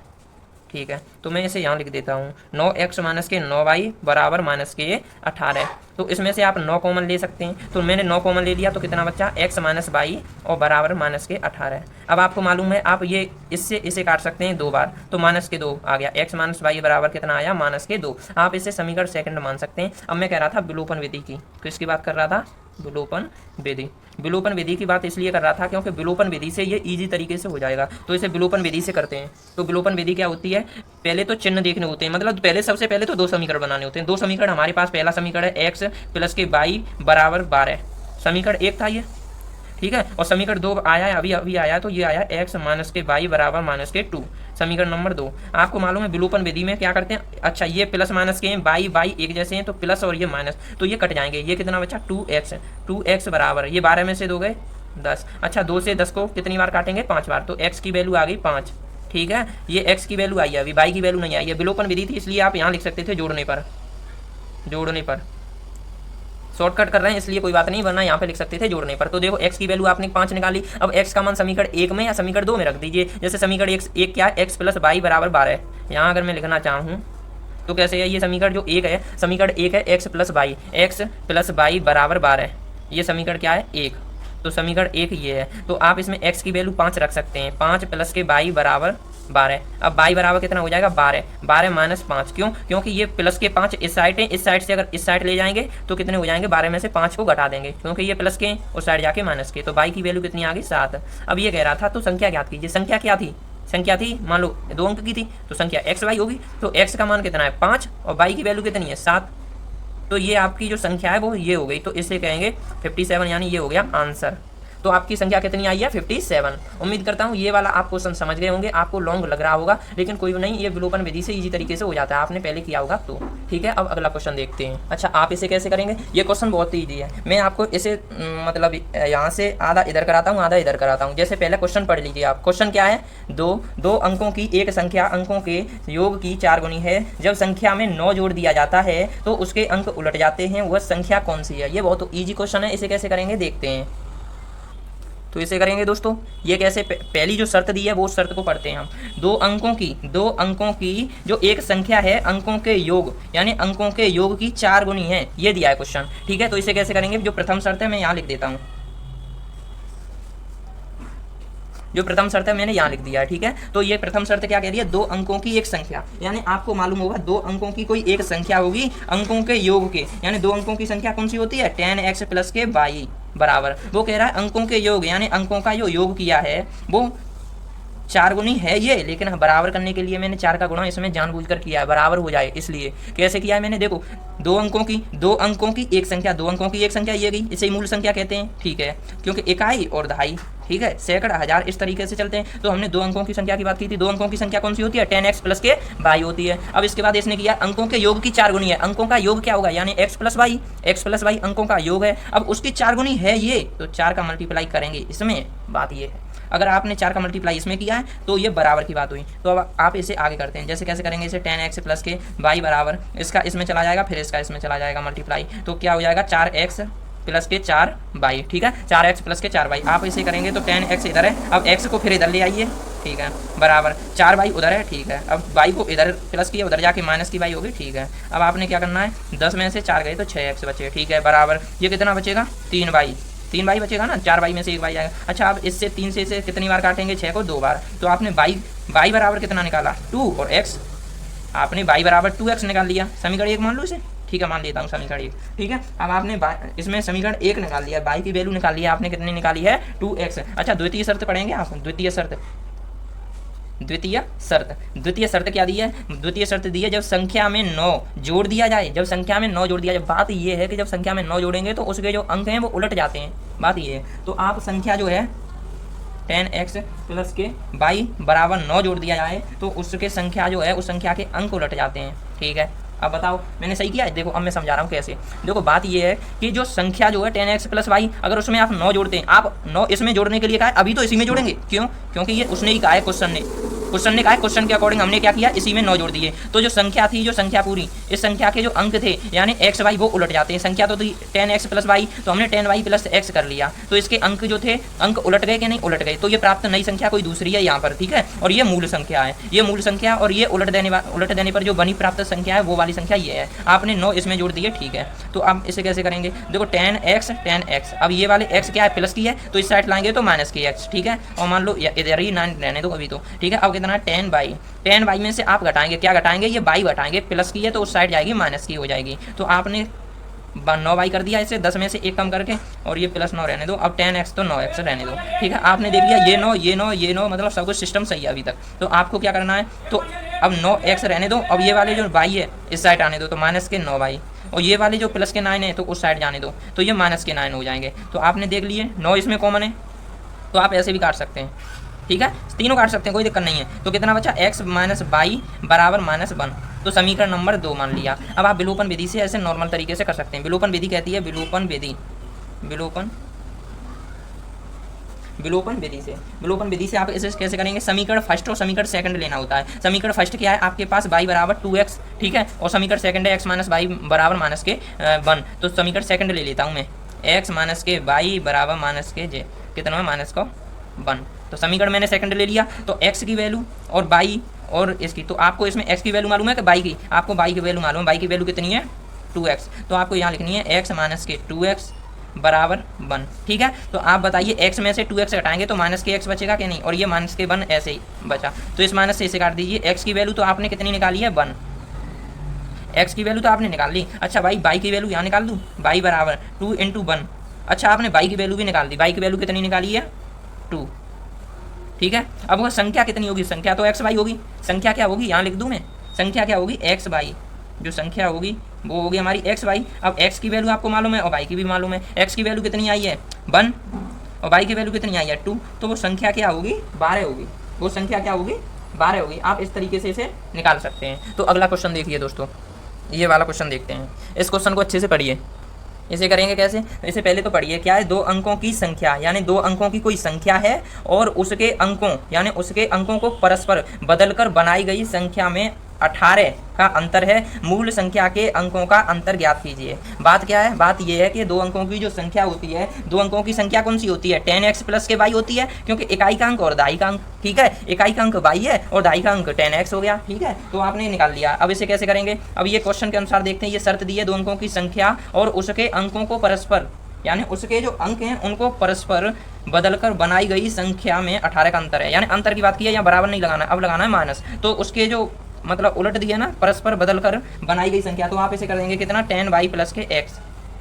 ठीक है, तो मैं इसे यहाँ लिख देता हूँ 9x माइनस के 9y बराबर माइनस के 18। तो इसमें से आप 9 कॉमन ले सकते हैं, तो मैंने 9 कॉमन ले लिया तो कितना बच्चा x माइनस वाई और बराबर माइनस के 18। अब आपको मालूम है आप ये इससे इसे काट सकते हैं 2 बार, तो माइनस के 2 आ गया, x माइनस वाई बराबर कितना आया माइनस के 2। आप इसे समीकरण सेकंड मान सकते हैं। अब मैं कह रहा था विलोपन विधि की, किसकी बात कर रहा था, विलोपन विधि। विलोपन विधि की बात इसलिए कर रहा था क्योंकि विलोपन विधि से ये इजी तरीके से हो जाएगा, तो इसे विलोपन विधि से करते हैं। तो विलोपन विधि क्या होती है, पहले तो चिन्ह देखने होते हैं, मतलब पहले सबसे पहले तो 2 समीकरण बनाने होते हैं। 2 समीकरण हमारे पास, पहला समीकरण है x प्लस के y बराबर 12, समीकरण 1 था ये। ठीक है, और समीकरण 2 आया है, अभी आया, तो ये आया x माइनस के y बराबर माइनस के 2, समीकरण नंबर 2। आपको मालूम है विलोपन विधि में क्या करते हैं, अच्छा ये प्लस माइनस के हैं, y एक जैसे हैं तो प्लस और ये माइनस, तो ये कट जाएंगे। ये कितना बचा 2x बराबर, ये 12 में से 2 गए 10। अच्छा 2 से 10 को कितनी बार काटेंगे 5 बार, तो x की वैल्यू आ गई 5। ठीक है, ये x की वैल्यू आई है, अभी y की वैल्यू नहीं आई है। विलोपन विधि थी इसलिए आप यहाँ लिख सकते थे जोड़ने पर शॉर्टकट कर रहे हैं इसलिए कोई बात नहीं, वरना यहाँ पे लिख सकते थे जोड़ने पर। तो देखो x की वैल्यू आपने 5 निकाली, अब x का मान समीकरण 1 में या समीकरण 2 में रख दीजिए। जैसे समीकरण 1 क्या है, x प्लस वाई बराबर 12। यहाँ अगर मैं लिखना चाहूँ तो कैसे है, ये समीकरण जो 1 है, समीकरण 1 है x प्लस वाई बराबर 12, ये समीकरण क्या है 1, तो समीकरण 1 ये है। तो आप इसमें x की वैल्यू 5 रख सकते हैं, 5 प्लस के वाई बराबर 12। अब y बराबर कितना हो जाएगा 12 माइनस 5, क्यों, क्योंकि ये प्लस के 5 इस साइड है, इस साइड से अगर इस साइड ले जाएंगे तो कितने हो जाएंगे, 12 में से 5 को घटा देंगे, क्योंकि ये प्लस के उस साइड जाके माइनस के, तो y की वैल्यू कितनी आ गई 7। अब ये कह रहा था तो संख्या ज्ञात कीजिए। संख्या क्या थी, संख्या थी मान लो 2 अंक की थी, तो संख्या x y होगी, तो x का मान कितना है 5 और y की वैल्यू कितनी है 7, तो ये आपकी जो संख्या है वो ये हो गई, तो इसे कहेंगे 57, यानी ये हो गया आंसर। तो आपकी संख्या कितनी आई है 57। उम्मीद करता हूँ ये वाला आप क्वेश्चन समझ गए होंगे, आपको लॉन्ग लग रहा होगा लेकिन कोई नहीं, ये विलोपन विधि से इजी तरीके से हो जाता है, आपने पहले किया होगा तो। ठीक है, अब अगला क्वेश्चन देखते हैं। अच्छा आप इसे कैसे करेंगे, ये क्वेश्चन बहुत ही ईजी है, मैं आपको इसे मतलब यहाँ से आधा इधर कराता हूँ आधा इधर कराता हूँ। जैसे पहले क्वेश्चन पढ़ लीजिए आप, क्वेश्चन क्या है, दो अंकों की एक संख्या अंकों के योग की 4 गुनी है, जब संख्या में 9 जोड़ दिया जाता है तो उसके अंक उलट जाते हैं, वह संख्या कौन सी है। ये बहुत ईजी क्वेश्चन है, इसे कैसे करेंगे देखते हैं। तो इसे करेंगे दोस्तों, ये कैसे, पहली जो शर्त दी है वो शर्त को पढ़ते हैं हम। दो अंकों की जो एक संख्या है अंकों के योग, यानी अंकों के योग की 4 गुनी है, ये दिया है क्वेश्चन। ठीक है, तो इसे कैसे करेंगे, जो प्रथम शर्त है मैं यहाँ लिख देता हूँ, जो प्रथम शर्त है मैंने यहाँ लिख दिया है। ठीक है, तो ये प्रथम शर्त क्या कह रही है, 2 अंकों की एक संख्या, यानी आपको मालूम होगा 2 अंकों की कोई एक संख्या होगी अंकों के योग के, यानी 2 अंकों की संख्या कौन सी होती है 10x प्लस के y बराबर, वो कह रहा है अंकों के योग, यानी अंकों का जो योग किया है वो 4 गुनी है ये, लेकिन बराबर करने के लिए मैंने 4 का गुणा इसमें जानबूझकर किया है, बराबर हो जाए इसलिए। कैसे किया है मैंने, देखो 2 अंकों की एक संख्या, 2 अंकों की एक संख्या ये गई, इसे मूल संख्या कहते हैं। ठीक है, क्योंकि इकाई और दहाई, ठीक है, सैकड़ा, हजार, इस तरीके से चलते हैं। तो हमने 2 अंकों की संख्या की बात की थी, 2 अंकों की संख्या कौन सी होती है 10x प्लस के y होती है। अब इसके बाद इसने किया अंकों के योग की 4 गुनी है, अंकों का योग क्या होगा, यानी x प्लस वाई अंकों का योग है। अब उसकी 4 गुनी है ये, तो 4 का मल्टीप्लाई करेंगे इसमें, बात ये है। अगर आपने 4 का मल्टीप्लाई इसमें किया है तो ये बराबर की बात हुई। तो अब आप इसे आगे करते हैं, जैसे कैसे करेंगे, इसे 10x प्लस के y बराबर, इसका इसमें चला जाएगा, फिर इसका इसमें चला जाएगा मल्टीप्लाई, तो क्या हो जाएगा 4x प्लस के 4y। ठीक है, 4x प्लस के 4y, आप इसे करेंगे तो 10x इधर है, अब x को फिर इधर ले आइए, ठीक है, बराबर 4y उधर है, ठीक है, अब y को इधर प्लस किया, उधर जाके माइनस की y होगी। ठीक है, अब आपने क्या करना है, 10 में से 4 गए तो 6x बचे। ठीक है, बराबर ये कितना बचेगा 3y बचेगा ना, 4y में से 1y आएगा। अच्छा अब इससे 3 से इसे कितनी बार काटेंगे, 6 को 2 बार, तो आपने y बराबर कितना निकाला 2, और x आपने y बराबर 2x निकाल लिया, समीकरण 1 मान लो इसे। ठीक है, मान लेता हूँ समीकरण 1। ठीक है, अब आपने इसमें समीकरण 1 निकाल लिया, y की वैल्यू निकाल लिया आपने, कितनी निकाली है 2x। अच्छा द्वितीय शर्त पढ़ेंगे आप, द्वितीय शर्त क्या दी है, द्वितीय शर्त दी है जब संख्या में 9 जोड़ दिया जाए, जब संख्या में 9 जोड़ दिया जाए। बात ये है कि जब संख्या में 9 जोड़ेंगे तो उसके जो अंक हैं वो उलट जाते हैं, बात ये है। तो आप संख्या जो है 10x प्लस के y बराबर 9 जोड़ दिया जाए तो उसके संख्या जो है उस संख्या के अंक उलट जाते हैं। ठीक है, अब बताओ मैंने सही किया है? देखो अब मैं समझा रहा हूँ कैसे। देखो बात ये है कि जो संख्या जो है 10x प्लस वाई, अगर उसमें आप 9 जोड़ते हैं, आप 9 इसमें जोड़ने के लिए कहा है, अभी तो इसी में जोड़ेंगे। क्यों? क्योंकि ये उसने ही कहा है, क्वेश्चन ने कहा है, क्वेश्चन के अकॉर्डिंग हमने क्या किया, इसी में 9 जोड़ दिए। तो जो संख्या थी, जो संख्या पूरी, इस संख्या के जो अंक थे यानी एक्स वाई वो उलट जाते हैं। संख्या तो थी 10x प्लस वाई, तो हमने 10y प्लस एक्स कर लिया, तो इसके अंक जो थे, अंक उलट गए कि नहीं? उलट गए। तो ये प्राप्त नई संख्या कोई दूसरी है यहाँ पर, ठीक है। और ये मूल संख्या है, ये मूल संख्या, और ये उलट देने पर जो बनी प्राप्त संख्या है वो वाली संख्या ये है। आपने 9 इसमें जोड़ दिए, ठीक है। तो अब इसे कैसे करेंगे? देखो 10x, अब ये वाले x क्या है? प्लस की है, तो इस साइड लाएंगे तो माइनस की x, ठीक है। और मान लो इधर ही 9 रहने दो अभी तो, ठीक है। अब कितना है? 10 में से आप घटाएंगे, क्या घटाएंगे? ये बाई घटाएंगे, प्लस की है तो उस साइड जाएगी, माइनस की हो जाएगी। तो आपने 9 बाई कर दिया इसे, 10 में से 1 कम करके, और ये प्लस 9 रहने दो। अब 10x तो 9x रहने दो, ठीक है। आपने देख लिया ये 9 मतलब सब कुछ सिस्टम सही है अभी तक। तो आपको क्या करना है? तो अब 9x रहने दो, अब ये वाले जो बाई है इस साइड आने दो, तो माइनस के 9 बाई, और ये वाले जो प्लस के 9 है तो उस साइड जाने दो, तो ये माइनस के 9 हो जाएंगे। तो आपने देख लिए 9 इसमें कॉमन है, तो आप ऐसे भी काट सकते हैं, ठीक है। तीनों काट सकते हैं, कोई दिक्कत नहीं है। तो कितना बचा? x माइनस बाई बराबर -1, तो समीकरण नंबर 2 मान लिया। अब आप विलोपन विधि से ऐसे नॉर्मल तरीके से कर सकते हैं। विलोपन विधि कहती है, विलोपन विधि से आप इसे कैसे करेंगे? समीकरण फर्स्ट और समीकरण सेकंड लेना होता है। समीकरण फर्स्ट क्या है? आपके पास y बराबर 2x, ठीक है, और समीकरण सेकंड है x माइनस बाई बराबर माइनस के 1। तो समीकरण सेकंड ले लेता हूँ मैं, x माइनस के बाई बराबर माइनस के j, कितना है? माइनस का 1। तो समीकरण मैंने सेकंड ले लिया, तो x की वैल्यू और बाई और इसकी, तो आपको इसमें x की वैल्यू मालूम है कि बाई की? आपको बाई की वैल्यू मालूम है, बाई की वैल्यू कितनी है? 2x। तो आपको यहाँ लिखनी है x माइनस के 2x बराबर 1, ठीक है। तो आप बताइए x में से 2x हटाएंगे तो माइनस के x बचेगा कि नहीं? और ये माइनस के 1 ऐसे ही बचा, तो इस माइनस से इसे काट दीजिए। x की वैल्यू तो आपने कितनी निकाली है? 1। x की वैल्यू तो आपने निकाल ली। अच्छा भाई बाई की वैल्यू यहाँ निकाल दूँ, बाई बराबर 2 × 1। अच्छा आपने बाई की वैल्यू भी निकाल दी, बाई की वैल्यू कितनी निकाली है? 2, ठीक है। अब वो संख्या कितनी होगी? संख्या तो x बाई होगी। संख्या क्या होगी? यहाँ लिख दूँ मैं, संख्या क्या होगी? x बाई, जो संख्या होगी वो होगी हमारी x बाई। अब x की वैल्यू आपको मालूम है और बाई की भी मालूम है। x की वैल्यू कितनी आई है? 1, और बाई की वैल्यू कितनी आई है? 2। तो वो संख्या क्या होगी? 12 होगी। वो संख्या क्या होगी? 12 होगी। आप इस तरीके से इसे निकाल सकते हैं। तो अगला क्वेश्चन देखिए दोस्तों, ये वाला क्वेश्चन देखते हैं। इस क्वेश्चन को अच्छे से पढ़िए। इसे करेंगे कैसे? इससे पहले तो पढ़िए क्या है? 2 अंकों की संख्या, यानी 2 अंकों की कोई संख्या है और उसके अंकों, यानी उसके अंकों को परस्पर बदलकर बनाई गई संख्या में 18 का अंतर है। मूल संख्या के अंकों का अंतर ज्ञात कीजिए। बात क्या है? बात यह है कि 2 अंकों की जो संख्या होती है, 2 अंकों की संख्या कौन सी होती है? 10x प्लस के y होती है, क्योंकि इकाई का अंक और दहाई का अंक, ठीक है। इकाई का अंक y है और दहाई का अंक 10x हो गया, ठीक है। तो आपने निकाल लिया। अब इसे कैसे करेंगे? अब ये क्वेश्चन के अनुसार देखते हैं। ये शर्त दी है 2 अंकों की संख्या और उसके अंकों को परस्पर, यानी उसके जो अंक हैं उनको परस्पर बदलकर बनाई गई संख्या में 18 का अंतर है। यानी अंतर की बात की है, यहाँ बराबर नहीं लगाना, अब लगाना है माइनस। तो उसके जो मतलब उलट दिया ना, परस्पर बदलकर बनाई गई संख्या, तो आप इसे कर देंगे कितना? 10y प्लस के x,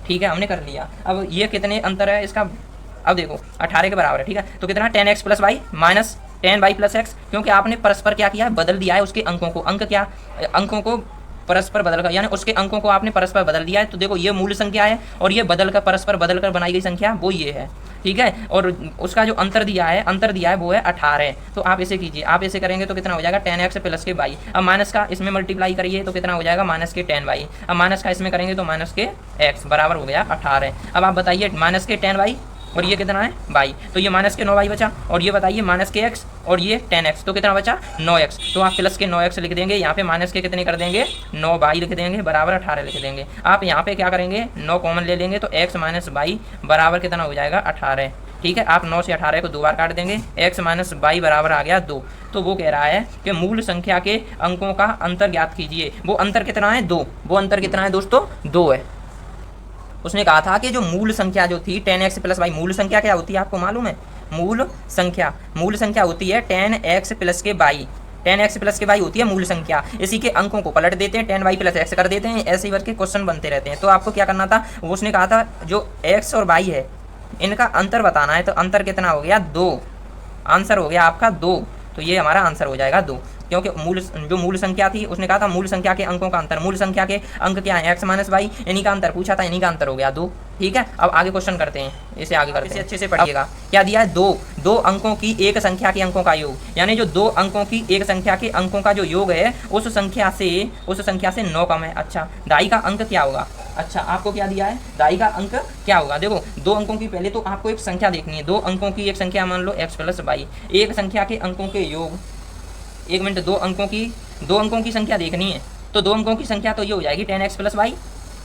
ठीक है, हमने कर लिया। अब ये कितने अंतर है इसका? अब देखो 18 के बराबर है, ठीक है। तो कितना? 10x plus y minus 10y plus x, क्योंकि आपने परस्पर क्या किया? बदल दिया है उसके अंकों को। अंक क्या? अंकों को परस्पर बदलकर, यानी उसके अंकों को आपने परस्पर बदल दिया है। तो देखो ये मूल संख्या है और ये बदलकर परस्पर बदलकर बनाई गई संख्या वो ये है, ठीक है। और उसका जो अंतर दिया है वो है 18। तो आप इसे कीजिए। आप इसे करेंगे तो कितना हो जाएगा? 10x प्लस के y। अब माइनस का इसमें मल्टीप्लाई करिए तो कितना हो जाएगा? माइनस के 10y। अब माइनस का इसमें करेंगे तो माइनस के x बराबर हो गया 18। अब आप बताइए माइनस के 10y और ये कितना है? y। तो ये माइनस के 9y बचा, और ये बताइए माइनस के x और ये 10x, तो कितना बचा? 9x। तो आप प्लस के 9x लिख देंगे, यहाँ पे माइनस के कितने कर देंगे? 9y लिख देंगे, बराबर 18 लिख देंगे। आप यहाँ पे क्या करेंगे? 9 कॉमन ले लेंगे, तो x माइनस y बराबर कितना हो जाएगा? 18, ठीक है। आप 9 से 18 को 2 बार काट देंगे, x माइनस y बराबर आ गया 2। तो वो कह रहा है कि मूल संख्या के अंकों का अंतर ज्ञात कीजिए। वो अंतर कितना है? 2। वो अंतर कितना है दोस्तों? 2 है। उसने कहा था कि जो मूल संख्या जो थी 10x प्लस y, मूल संख्या क्या होती है आपको मालूम है? मूल संख्या होती है 10x प्लस के y। 10x प्लस के y होती है मूल संख्या। इसी के अंकों को पलट देते हैं, 10y प्लस x कर देते हैं। ऐसे ही वर्ग के क्वेश्चन बनते रहते हैं। तो आपको क्या करना था? उसने कहा था जो x और y है इनका अंतर बताना है। तो अंतर कितना हो गया? 2। आंसर हो गया आपका 2। तो ये हमारा आंसर हो जाएगा 2, क्योंकि मूल संख्या थी, उसने कहा था मूल संख्या के अंकों का अंतर। मूल संख्या के अंक क्या है? x माइनस वाई, इन्हीं का अंतर पूछा था, इन्हीं का अंतर हो गया 2। ठीक है, अब आगे क्वेश्चन करते हैं, इसे आगे करते हैं, अच्छे से पढ़िएगा। क्या दिया है, दो अंकों की एक संख्या के अंकों का योग, यानी जो दो अंकों की एक संख्या के अंकों का जो योग है उस संख्या से 9 कम है। अच्छा, दाई का अंक क्या होगा? अच्छा, आपको क्या दिया है, दाई का अंक क्या होगा? देखो, दो अंकों की, पहले तो आपको एक संख्या देखनी है, दो अंकों की एक संख्या मान लो x प्लस वाई, एक संख्या के अंकों के योग, एक मिनट, दो अंकों की संख्या देखनी है, तो दो अंकों की संख्या तो ये हो जाएगी 10x प्लस वाई।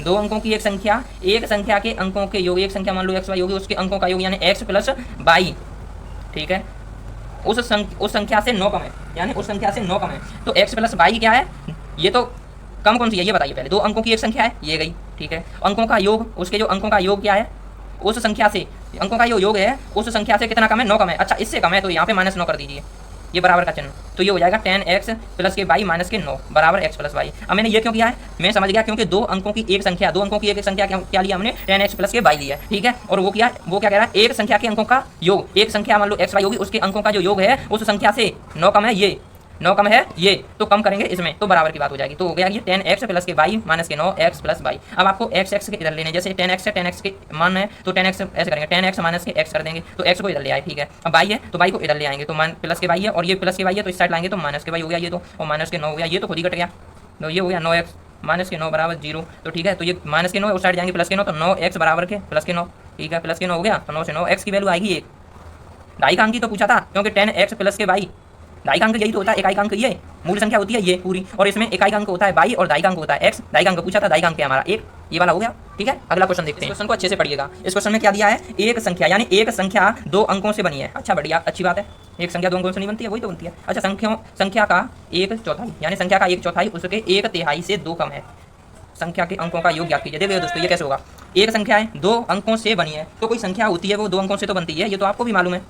दो अंकों की एक संख्या के अंकों के योग, एक संख्या मान लो x y होगी, उसके अंकों का योग यानी x प्लस वाई, ठीक है, उस संख्या से 9 कम है, यानी उस संख्या से 9 कम है। तो x प्लस वाई क्या है, ये तो कम कौन सी है ये बताइए पहले। दो अंकों की एक संख्या है, ये गई, ठीक है, अंकों का योग, उसके जो अंकों का योग क्या है, उस संख्या से, अंकों का योग है उस संख्या से कितना कम है, 9 कम है। अच्छा, इससे कम है तो यहाँ पे -9 कर दीजिए, ये बराबर का चिन्ह, तो ये हो जाएगा 10x प्लस के वाई माइनस के 9 बराबर x प्लस वाई। अब मैंने ये क्यों किया है, मैं समझ गया, क्योंकि दो अंकों की एक संख्या क्या लिया हमने, 10x प्लस के वाई लिया, ठीक है, और वो क्या कह रहा है, एक संख्या के अंकों का योग, एक संख्या मान लो x y होगी, उसके अंकों का जो योग है उस संख्या से 9 कम है, ये 9 कम है, ये तो कम करेंगे इसमें तो बराबर की बात हो जाएगी। तो हो गया ये 10x प्लस के वाई माइनस के 9x प्लस वाई। अब आपको x के इधर लेने, जैसे 10x है, 10x के मान है तो 10x ऐसे करेंगे, 10x माइनस के x कर देंगे, तो x को इधर ले आए, ठीक है। अब वाई है तो वाई को इधर ले आएंगे, तो प्लस के वाई है, और ये प्लस के वाई है तो इस साइड लाएंगे तो माइनस के वाई हो गया ये तो, और माइनस के 9 हो गया, ये तो खुद ही कट गया, तो ये हो गया 9x माइनस के 9 बराबर 0। तो ठीक है, तो ये माइनस के 9 उस साइड जाएंगे प्लस के 9, तो 9x बराबर के प्लस के 9, ठीक है, प्लस के 9 हो गया, तो 9 से 9 x की वैल्यू आएगी 1। ढाई का अंक ही तो पूछा था, क्योंकि 10x प्लस के वाई, ढाई का अंक यही तो होता है, इकाई का अंक ये मूल संख्या होती है ये पूरी, और इसमें इकाई का अंक होता है वाई और ढाई का अंक होता है x। ढाई का अंक पूछा था, ढाई का अंक है हमारा 1, ये वाला हो गया, ठीक है। अगला क्वेश्चन देखते हैं, क्वेश्चन को अच्छे से पढ़िएगा। इस क्वेश्चन में क्या दिया है, एक संख्या, यानी एक संख्या दो अंकों से बनी है। अच्छा, बढ़िया, अच्छी बात है, एक संख्या दो अंकों से नहीं बनती है, वही तो बनती है। अच्छा, संख्या का एक चौथाई, यानी संख्या का एक चौथाई उसके एक तिहाई से 2 कम है। संख्या के अंकों का योग ज्ञात कीजिए। देखिए दोस्तों, ये कैसे होगा, एक संख्या है दो अंकों से बनी है, तो कोई संख्या होती है वो 2 अंकों से तो बनती है, ये तो आपको भी मालूम है,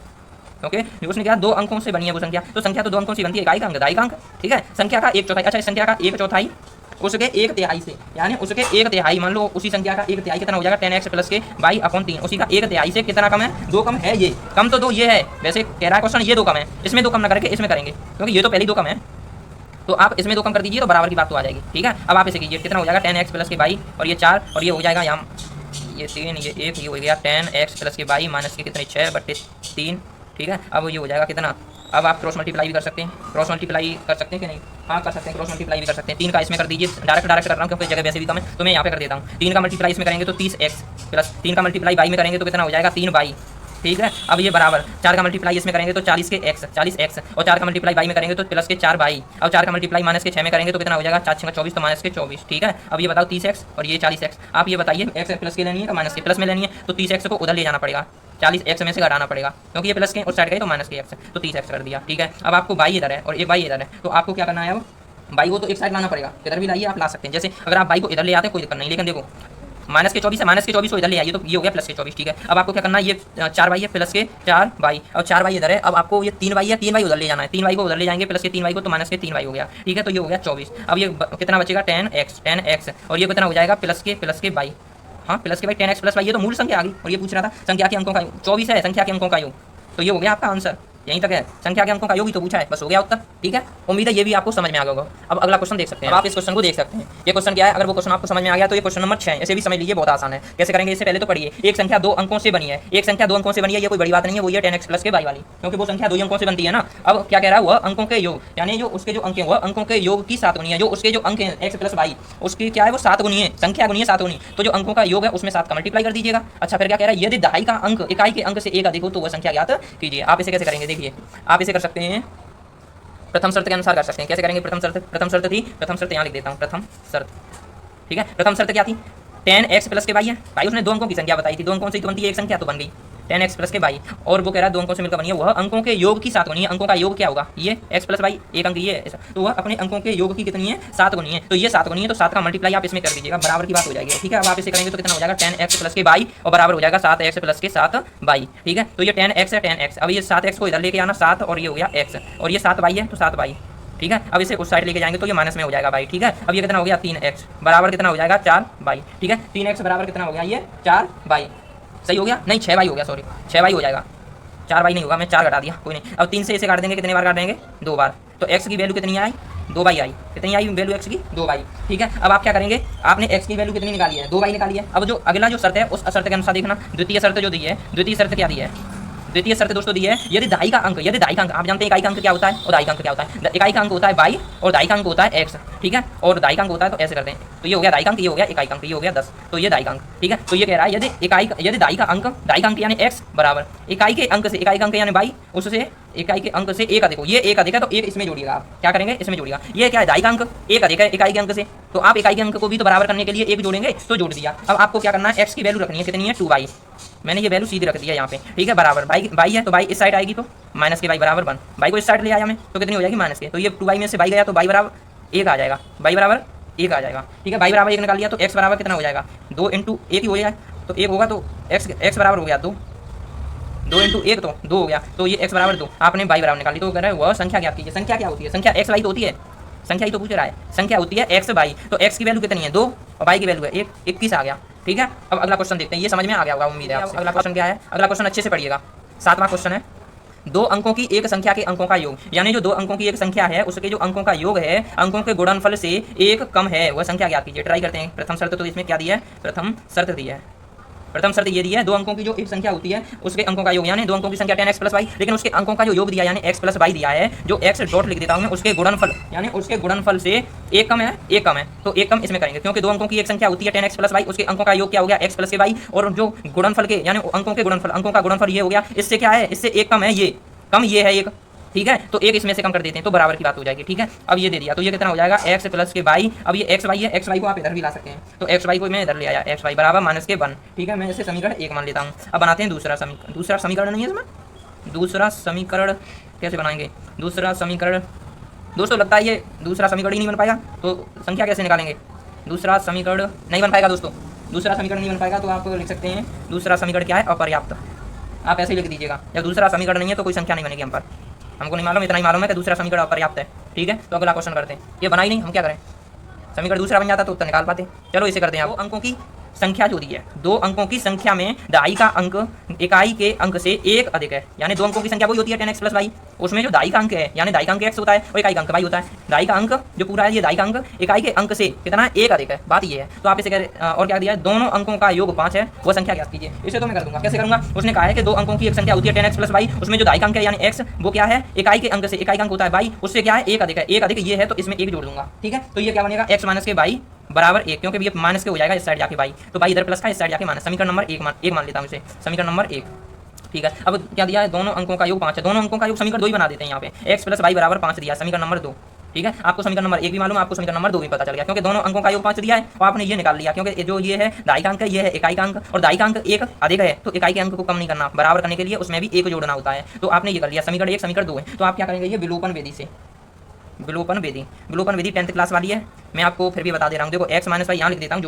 ओके। उसने क्या 2 अंकों से बनी है वो संख्या, तो संख्या तो 2 अंकों से बनती है, इकाई का अंक ढाई का अंक, ठीक है। संख्या का एक चौथाई, अच्छा, इस संख्या का एक चौथाई उसके एक तिहाई से, यानी उसके एक तिहाई, मान लो उसी संख्या का एक तिहाई कितना हो जाएगा, 10x प्लस के वाई अपॉन 3, उसी का एक तिहाई से कितना कम है, 2 कम है। ये कम तो 2 ये है, वैसे कह रहा है क्वेश्चन ये 2 कम है, इसमें 2 कम ना करके इसमें करेंगे, क्योंकि ये तो पहले ही 2 कम है, तो आप इसमें 2 कम कर दीजिए तो बराबर की बात तो आ जाएगी, ठीक है। अब आप इसे कीजिए, कितना हो जाएगा 10x प्लस के वाई, और ये 4, और ये हो जाएगा यहाँ ये 3, ये 1, ये हो गया 10x प्लस के वाई माइनस के कितने 6/3, ठीक है। अब ये हो जाएगा कितना, अब आप क्रॉस मल्टीप्लाई भी कर सकते हैं, क्रॉस मल्टीप्लाई कर सकते हैं कि नहीं, हाँ कर सकते हैं, क्रॉस मल्टीप्लाई भी कर सकते हैं। 3 का इसमें कर दीजिए, डायरेक्ट कर रहा हूँ क्योंकि जगह वैसे भी कम है, तो मैं यहाँ पे कर देता हूँ। 3 का मल्टीप्लाई इसमें करेंगे तो 30x प्लस 3 का मल्टीप्लाई वाई में करेंगे तो कितना हो जाएगा 3y, ठीक है। अब ये बराबर 4 का मल्टीप्लाई इसमें करेंगे तो 40 के x, और 4 का मल्टीप्लाई वाई में करेंगे तो प्लस के 4y, अब 4 का मल्टीप्लाई माइनस के 6 में करेंगे तो कितना हो जाएगा 4 6 24, तो माइनस के 24, ठीक है। अब ये बताओ 30x और ये 40x, आप ये बताइए x प्लस के लेनी है या माइनस के, प्लस में लेनी है तो 30x को उधर ले जाना पड़ेगा, 40x में से घटाना पड़ेगा, क्योंकि ये प्लस के उस साइड गए तो माइनस के x, तो 30x कर दिया, ठीक है। अब आपको y इधर है और एक y इधर है, तो आपको क्या करना है, अब y को तो एक साइड लाना पड़ेगा, इधर भी लाइए, आप ला सकते हैं। जैसे अगर आप y को इधर ले आते हैं कोई दिक्कत नहीं, लेकिन देखो माइनस के 24 है, माइनस के 24 को इधर ले आइए तो ये हो गया प्लस के 24, ठीक है। अब आपको क्या करना है, ये 4y है प्लस के 4y, और 4y इधर है, अब आपको ये 3y है, 3y उधर ले जाना है, 3y को उधर ले जाएंगे प्लस के 3y को, तो माइनस के 3y हो गया, ठीक है। तो ये हो गया 24। अब ये कितना बचेगा 10x, और ये कितना हो जाएगा प्लस के y, हाँ प्लस के 10x प्लस y, ये तो मूल संख्या आ गई, और ये पूछ रहा था संख्या के अंकों का 24 है, संख्या के अंकों का योग, तो ये हो गया आपका आंसर, यहीं तक है, संख्या के अंकों का योग ही तो पूछा है, बस हो गया उत्तर, ठीक है। उम्मीद है ये भी आपको समझ में आ गया होगा। अब अगला क्वेश्चन देख सकते हैं, अब आप इस क्वेश्चन को देख सकते हैं, ये क्वेश्चन क्या है, अगर वो क्वेश्चन आपको समझ में आ गया तो ये क्वेश्चन नंबर 6 है, इसे भी समझ लीजिए, बहुत आसान है। कैसे करेंगे, इससे पहले तो पढ़िए, एक संख्या 2 अंकों से बनी है, एक संख्या 2 अंकों से बनी है, ये कोई बड़ी बात नहीं है, वो ये 10x प्लस के वाई वाली, क्योंकि वो संख्या 2 अंकों से बनती है ना। अब क्या कह रहा है, वह अंकों के योग, यानी जो उसके जो अंक है वह अंकों के योग की 7 गुनी है, जो उसके जो अंक है x प्लस वाई उसकी क्या है, वो 7 गुनी है, संख्या गुनी है 7 गुनी, तो जो अंकों का योग है उसमें 7 का मल्टीप्लाई कर दीजिएगा। अच्छा, फिर क्या कह रहा है, यदि दहाई का अंक इकाई के अंक से एक अधिक हो तो वह संख्या ज्ञात कीजिए। आप इसे कैसे करेंगे, देखिए आप इसे कर सकते हैं प्रथम शर्त के अनुसार कर सकते हैं। कैसे करेंगे, प्रथम शर्त यहाँ लिख देता हूँ, प्रथम शर्त, ठीक है। प्रथम शर्त क्या थी, 10x प्लस के वाई है, भाई उसने 2 अंकों की संख्या बताई थी, 2 अंकों से तो बनती है एक संख्या, तो बन गई 10x प्लस के वाई, और वो कह रहा है 2 अंकों से मिलकर बनी है, वह अंकों के योग की 7 गुनी है। अंकों का योग क्या होगा, ये x प्लस वाई, एक अंक ये है, तो वह अपने अंकों के योग की कितनी है 7 गुनी है, तो ये 7 गुनी है, तो 7 का मल्टीप्लाई आप इसमें कर दीजिएगा, बराबर की बात हो जाएगी, ठीक है। अब आप इसे करेंगे तो कितना हो जाएगा 10x प्लस के वाई, और बराबर हो जाएगा 7x प्लस के 7y, ठीक है। तो ये 10x है 10x, अब ये 7x को इधर लेके आना 7, और ये हो गया x, और ये 7y है तो 7y, ठीक है। अब इसे उस साइड लेके जाएंगे तो ये माइनस में हो जाएगा भाई, ठीक है। अब ये कितना हो गया 3x बराबर कितना हो जाएगा 4y, ठीक है। 3x बराबर कितना हो गया, ये 4y, सही हो गया, नहीं 6y हो गया, सॉरी 6y हो जाएगा, 4y नहीं होगा, मैं 4 घटा दिया, कोई नहीं। अब 3 से इसे काट देंगे, कितने बार काट देंगे, 2 बार, तो x की वैल्यू कितनी आई 2 बाई आई, कितनी आई वैल्यू एक्स की 2 बाई। ठीक है, अब आप क्या करेंगे, आपने एक्स की वैल्यू कितनी निकाली है 2 बाई निकाली है। अब जो अगला जो शर्त है उस शर्त के अनुसार देखना, द्वितीय शर्त जो दी है, द्वितीय शर्त क्या दी है, द्वितीय शर्त दोस्तों दी है यदि दाई का अंक, यदि दाई का अंक आप जानते हैं इकाई का अंक क्या होता है और दाई का अंक क्या होता है, इकाई का अंक होता है बाई और दाई का अंक होता है एक्स। ठीक है, और दाई का अंक होता है तो ऐसे करते हैं, तो ये हो गया दाई का अंक, ये हो गया इकाई का अंक, ये हो गया 10, तो ये दाई का अंक। ठीक है, तो ये कह रहा है यदि दाई का अंक यानी एक्स बराबर इकाई के अंक से, इकाई का अंक यानी बाई, उससे इकाई के अंक से एक अधिक हो, ये एक अधिक है तो एक इसमें जोड़िएगा, आप क्या करेंगे इसमें जोड़िएगा, ये क्या है दाई का अंक एक अधिक है इकाई के अंक से, तो आप इकाई के अंक को भी तो बराबर करने के लिए एक जोड़ेंगे, तो जोड़ दिया। अब आपको क्या करना है, एक्स की वैल्यू रखनी है कितनी है 2 बाई, मैंने ये वैल्यू सीधी रख दिया यहाँ पे। ठीक है, बराबर बाई है तो बाई इस साइड आएगी तो माइनस के बाई बराबर 1, बाई को इस साइड ले आया मैं तो कितनी हो जाएगी माइनस के, तो ये 2 बाई में से बाई गया तो बाई बराबर 1 आ जाएगा, बाई बराबर 1 आ जाएगा। ठीक है, बाई बराबर 1 निकाल लिया तो एक्स बराबर कितना हो जाएगा 2 इंटू 1 ही हो जाएगा, तो 1 होगा तो एक्स बराबर हो गया 2, 2 इंटू 1 तो 2 हो गया, तो ये एक्स बराबर 2, आपने बाई बराबर निकाली, तो कह रहे हैं वह संख्या ज्ञात कीजिए। संख्या क्या होती है, संख्या एक्स बाई तो होती है, संख्या ही तो पूछ रहा है, संख्या होती है एक्स बाई, तो एक्स की वैल्यू कितनी है 2 और बाई की वैल्यू है 1, 21 आ गया। ठीक है, अब अगला क्वेश्चन देखते हैं, ये समझ में आ गया होगा उम्मीद है आपको। अगला क्वेश्चन क्या है, अगला क्वेश्चन अच्छे से पढ़िएगा, 7वां क्वेश्चन है, 2 अंकों की एक संख्या के अंकों का योग, यानी जो 2 अंकों की एक संख्या है उसके जो अंकों का योग है अंकों के गुणनफल से एक कम है, वह संख्या ज्ञात कीजिए। ट्राई करते हैं। प्रथम शर्त तो इसमें क्या दी है, प्रथम शर्त दी है, प्रथम शर्त ये दी है 2 अंकों की जो एक संख्या होती है उसके अंकों का योग, यानी 2 अंकों की संख्या 10x + y, लेकिन उसके अंकों का जो योग दिया यानी x + y दिया है, जो x डॉट लिख देता हूं मैं, उसके गुणनफल यानी उसके गुणनफल से एक कम है, एक कम है, तो एक कम इसमें करेंगे, क्योंकि 2 अंकों की एक संख्या होती है 10x + y, उसके अंकों का योग क्या हो गया x + y, और जो गुणनफल के यानी अंकों के गुणनफल, अंकों का गुणनफल ये हो गया, इससे क्या है, इससे एक कम है, ये कम ये है एक। ठीक है, तो एक इसमें से कम कर देते हैं तो बराबर की बात हो जाएगी। ठीक है, अब ये दे दिया तो ये कितना हो जाएगा x + के y, अब ये x y है, x y को आप इधर भी ला सकते हैं, तो x y को मैं इधर ले आया, x y बराबर -1। ठीक है, मैं इसे समीकरण 1 मान लेता हूँ। अब बनाते हैं दूसरा समीकरण नहीं है इसमें, दूसरा समीकरण कैसे बनाएंगे, दूसरा समीकरण दोस्तों लगता है ये दूसरा समीकरण ही नहीं बन पाएगा, तो संख्या कैसे निकालेंगे, दूसरा समीकरण नहीं बन पाएगा दोस्तों, दूसरा समीकरण नहीं बन पाएगा, तो आप लिख सकते हैं दूसरा समीकरण क्या है, अपर्याप्त, आप ऐसे ही लिख दीजिएगा, जब दूसरा समीकरण नहीं है तो कोई संख्या नहीं बनेगी हम पर, हमको नहीं मालूम, इतना ही मालूम है कि दूसरा समीकरण अपर्याप्त है। ठीक है, तो अगला क्वेश्चन करते हैं, ये बना ही नहीं, हम क्या करें, समीकरण दूसरा बन जाता तो उत्तर निकाल पाते। चलो इसे करते हैं। 2 अंकों की संख्या जो दी है, 2 अंकों की संख्या में दाई का अंक इकाई के अंक से एक अधिक है, यानी 2 अंकों की संख्या वही होती है 10x + y, उसमें जो दाई का अंक है यानी दाई का अंक x होता है और इकाई का अंक y होता है, दाई का अंक जो पूरा है ये दाई का अंक इकाई के अंक से कितना एक अधिक है, बात ये है। तो आप इसे कह और क्या दिया है, दोनों अंकों का योग 5 है, वो संख्या ज्ञात कीजिए। इसे तो मैं कर दूंगा, कैसे करूंगा, उसने कहा है कि 2 अंकों की एक संख्या होती है 10x + y, उसमें जो दाई का अंक है यानी x वो क्या है इकाई के अंक से, इकाई का अंक होता है y, उससे क्या है एक अधिक है, एक अधिक ये है तो इसमें एक जोड़ दूंगा। ठीक है, तो ये क्या बनेगा x - के y बराबर 1, क्योंकि ये माइनस के हो जाएगा इस साइड जाके बाई, तो बाई इधर प्लस का इस साइड जाके माइनस, समीकरण नंबर 1 मान लेता हूं इसे, समीकरण नंबर 1। ठीक है, अब क्या दिया है, दोनों अंकों का योग 5 है, दोनों अंकों का योग समीकरण 2 ही बना देते हैं यहाँ पे, x + y बराबर 5 दिया, समीकरण नंबर 2। ठीक है, आपको समीकरण नंबर 1 भी मालूम है, आपको समीकरण नंबर 2 भी पता चल गया, क्योंकि दोनों अंकों का योग 5 दिया है और आपने ये निकाल लिया, क्योंकि जो ये है दाई का अंक, ये है इकाई का अंक, और दाई का अंक एक अधिक है तो इकाई के अंक को कम नहीं करना, बराबर करने के लिए उसमें भी एक जोड़ना होता है, तो आपने ये कर लिया, समीकरण 1 समीकरण 2 है, तो आप क्या करेंगे, ये विलोपन विधि से, विलोपन विधि 10th क्लास वाली है, मैं आपको फिर भी बता दे रहा हूँ। देखो x - y यहाँ लिख देता हूँ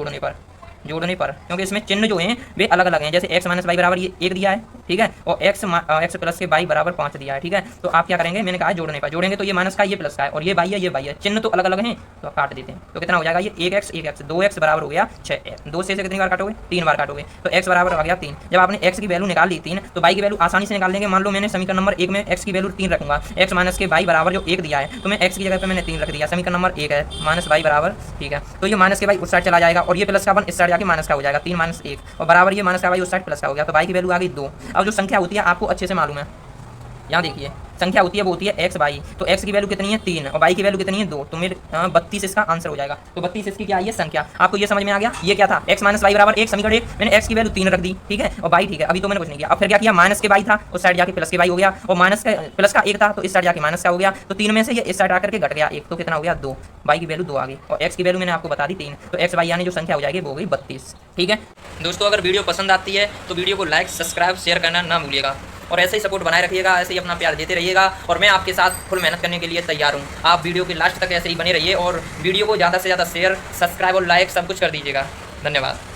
जोड़ने पर, क्योंकि इसमें चिन्ह जो हैं वे अलग अलग हैं, जैसे x - y बराबर ये 1 दिया है, ठीक है, और x + के y बराबर 5 दिया है। ठीक है, तो आप क्या करेंगे, मैंने कहा जोड़ने पर, जोड़ेंगे तो ये माइनस का ये प्लस का है, और ये y है ये y है, चिन्ह तो अलग अलग हैं, तो आप काट देते हैं, तो कितना हो जाएगा, ये 1x 2x बराबर हो गया 6, 2 से कितनी बार काटोगे, 3 बार काटोगे, तो x बराबर आ गया 3। जब आपने x की वैल्यू निकाल ली 3, तो y की वैल्यू आसानी से निकाल लेंगे। मान लो मैंने समीकरण नंबर 1 में x की वैल्यू 3 रखूंगा, x - के y बराबर जो 1 दिया है, तो मैं x की जगह पे मैंने 3 रख दिया, समीकरण नंबर 1 है, -y बराबर, ठीक है, तो ये माइनस के y उस साइड चला जाएगा, और ये प्लस का 1 इस साइड जाके माइनस का हो जाएगा, 3 - 1, और बराबर ये माइनस का y उस साइड प्लस का हो गया, तो y की वैल्यू आ गई 2। अब जो संख्या होती है आपको अच्छे से मालूम है, यहाँ देखिए संख्या होती है वो होती है x बाई, तो x की वैल्यू कितनी है 3 और y की वैल्यू कितनी है 2, तो मेरे 32 इसका आंसर हो जाएगा। तो 32 इसकी क्या है, ये संख्या। आपको ये समझ में आ गया, ये क्या था, x - y बराबर 1, समीकरण 1, मैंने x की वैल्यू 3 रख दी, ठीक है, और y ठीक है, अभी तो मैंने कुछ नहीं किया। अब फिर क्या किया, माइनस के y था उस साइड जाके प्लस के y हो गया, और माइनस का प्लस का 1 था तो इस साइड जाके माइनस का हो गया, तो 3 में से ये इस साइड आकर के घट गया 1, तो कितना हो गया 2, y की वैल्यू 2 आ गई, और x की वैल्यू मैंने आपको बता दी 3, तो x y यानी जो संख्या हो जाएगी वो हो गई 32। ठीक है दोस्तों, अगर वीडियो पसंद आती है तो वीडियो को लाइक सब्सक्राइब शेयर करना ना भूलिएगा, और ऐसे ही सपोर्ट बनाए रखिएगा, ऐसे ही अपना प्यार देते रहिएगा, और मैं आपके साथ फुल मेहनत करने के लिए तैयार हूँ। आप वीडियो के लास्ट तक ऐसे ही बने रहिए, और वीडियो को ज़्यादा से ज़्यादा शेयर सब्सक्राइब और लाइक सब कुछ कर दीजिएगा। धन्यवाद।